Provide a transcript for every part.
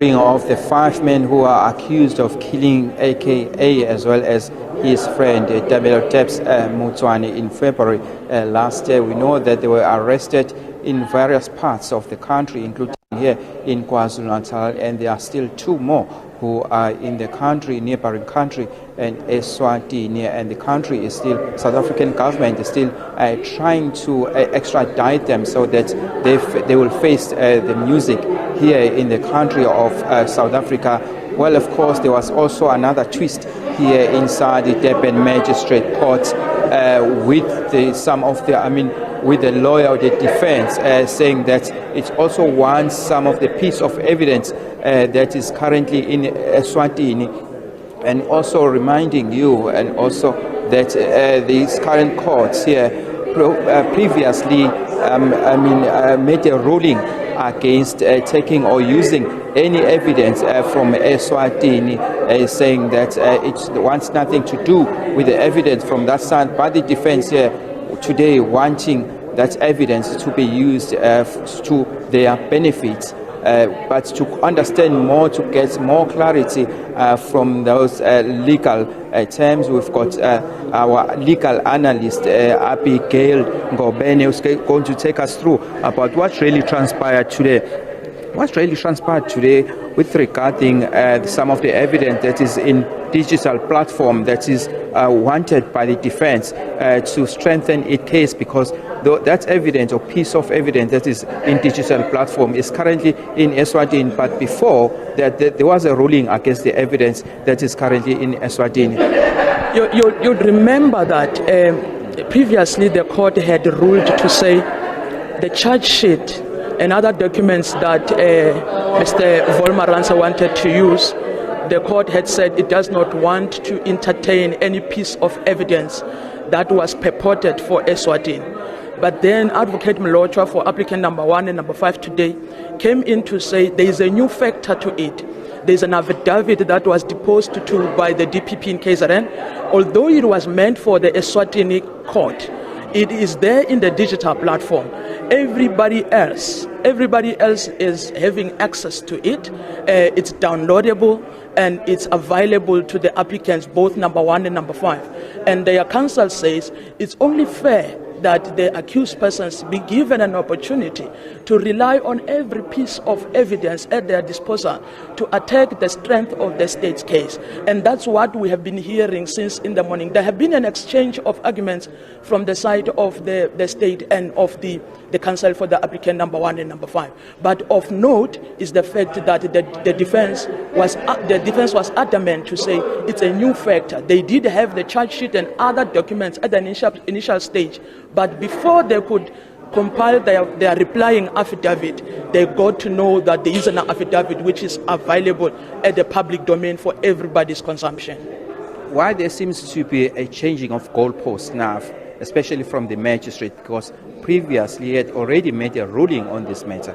Of the 5 men who are accused of killing AKA as well as his friend Tebello Tibz Murders in February last year. We know that they were arrested in various parts of the country, including here in KwaZulu-Natal, and there are still 2 more who are in the country, neighboring country, and Eswatini, and the country is still, South African government is still trying to extradite them so that they will face the music here in the country of South Africa. Well, of course, there was also another twist here inside the Durban Magistrate Court with the lawyer of the defense saying that it also wants some of the piece of evidence that is currently in Eswatini, and also reminding you and also that these current courts here previously made a ruling against taking or using any evidence from Eswatini, saying that it wants nothing to do with the evidence from that side, but the defense here today wanting that evidence to be used to their benefit. But to understand more, to get more clarity from those legal terms, we've got our legal analyst, Abigail Ngobene, who's going to take us through about what really transpired today. What really transpired today with regarding some of the evidence that is in digital platform that is wanted by the defense to strengthen its case, because that evidence or piece of evidence that is in digital platform is currently in Eswatini, but before that there was a ruling against the evidence that is currently in Eswatini. You'd remember that previously the court had ruled to say the charge sheet and other documents that Mr. Volmaransa wanted to use, the court had said it does not want to entertain any piece of evidence that was purported for Eswatini. But then Advocate Mlotshwa for applicant number 1 and number 5 today came in to say there is a new factor to it. There is an affidavit that was deposed to by the DPP in KZN. Although it was meant for the Eswatini court, it is there in the digital platform. Everybody else is having access to it. It's downloadable and it's available to the applicants, both number 1 and number 5. And their counsel says it's only fair that the accused persons be given an opportunity to rely on every piece of evidence at their disposal to attack the strength of the state's case. And that's what we have been hearing since in the morning. There have been an exchange of arguments from the side of the state and of the counsel for the applicant number 1 and number 5. But of note is the fact that the defense was adamant to say it's a new factor. They did have the charge sheet and other documents at the initial stage, but before they could compile their replying affidavit, they got to know that there is an affidavit which is available at the public domain for everybody's consumption. Why there seems to be a changing of goalposts now, especially from the magistrate, because previously he had already made a ruling on this matter?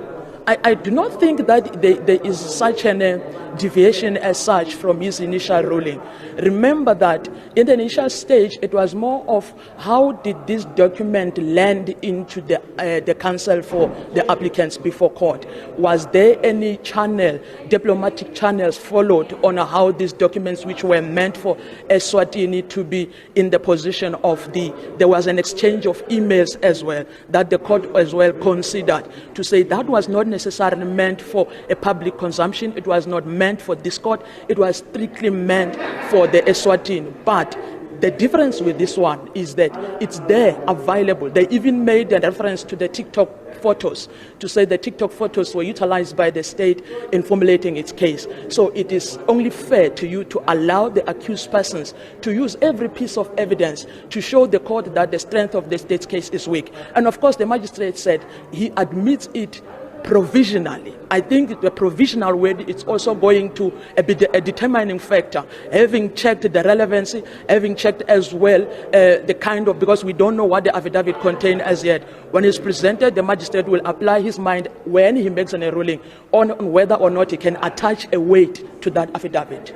I do not think that there is such a deviation as such from his initial ruling. Remember that in the initial stage, it was more of how did this document land into the counsel for the applicants before court? Was there any channel, diplomatic channels followed on how these documents, which were meant for Eswatini to be in the position of there was an exchange of emails as well, that the court as well considered to say that was not necessarily meant for a public consumption. It was not meant for this court. It was strictly meant for the Eswatini. But the difference with this one is that it's there, available. They even made a reference to the TikTok photos to say the TikTok photos were utilized by the state in formulating its case. So it is only fair to you to allow the accused persons to use every piece of evidence to show the court that the strength of the state's case is weak. And of course, the magistrate said he admits it provisionally. I think the provisional word is also going to be a determining factor, having checked the relevancy, having checked as well the kind of, because we don't know what the affidavit contains as yet. When it's presented, the magistrate will apply his mind when he makes a ruling on whether or not he can attach a weight to that affidavit.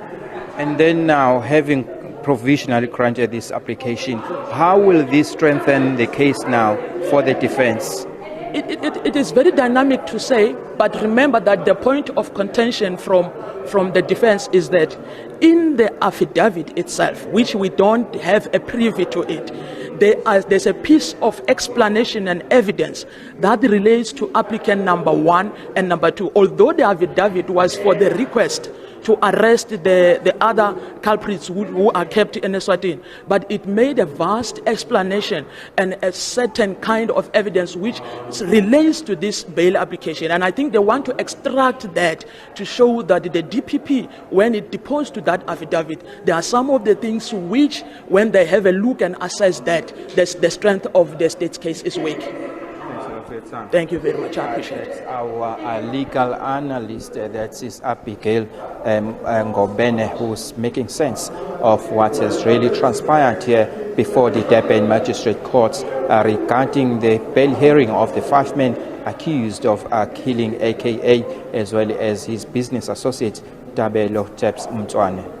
And then now, having provisionally granted this application, how will this strengthen the case now for the defense? It is very dynamic to say But remember that the point of contention from the defense is that in the affidavit itself, which we don't have a privy to it, there's a piece of explanation and evidence that relates to applicant number 1 and number 2. Although the affidavit was for the request to arrest the other culprits who are kept in Eswatini, but it made a vast explanation and a certain kind of evidence which relates to this bail application. And I think they want to extract that to show that the DPP, when it deposed to that affidavit, there are some of the things which, when they have a look and assess that, the strength of the state's case is weak. Thank you very much. I appreciate it. Our legal analyst, that is Abigail Ngobene, who's making sense of what has really transpired here before the Durban Magistrate courts regarding the bail hearing of the 5 men accused of killing AKA, as well as his business associate, Tebello Tibz Murders.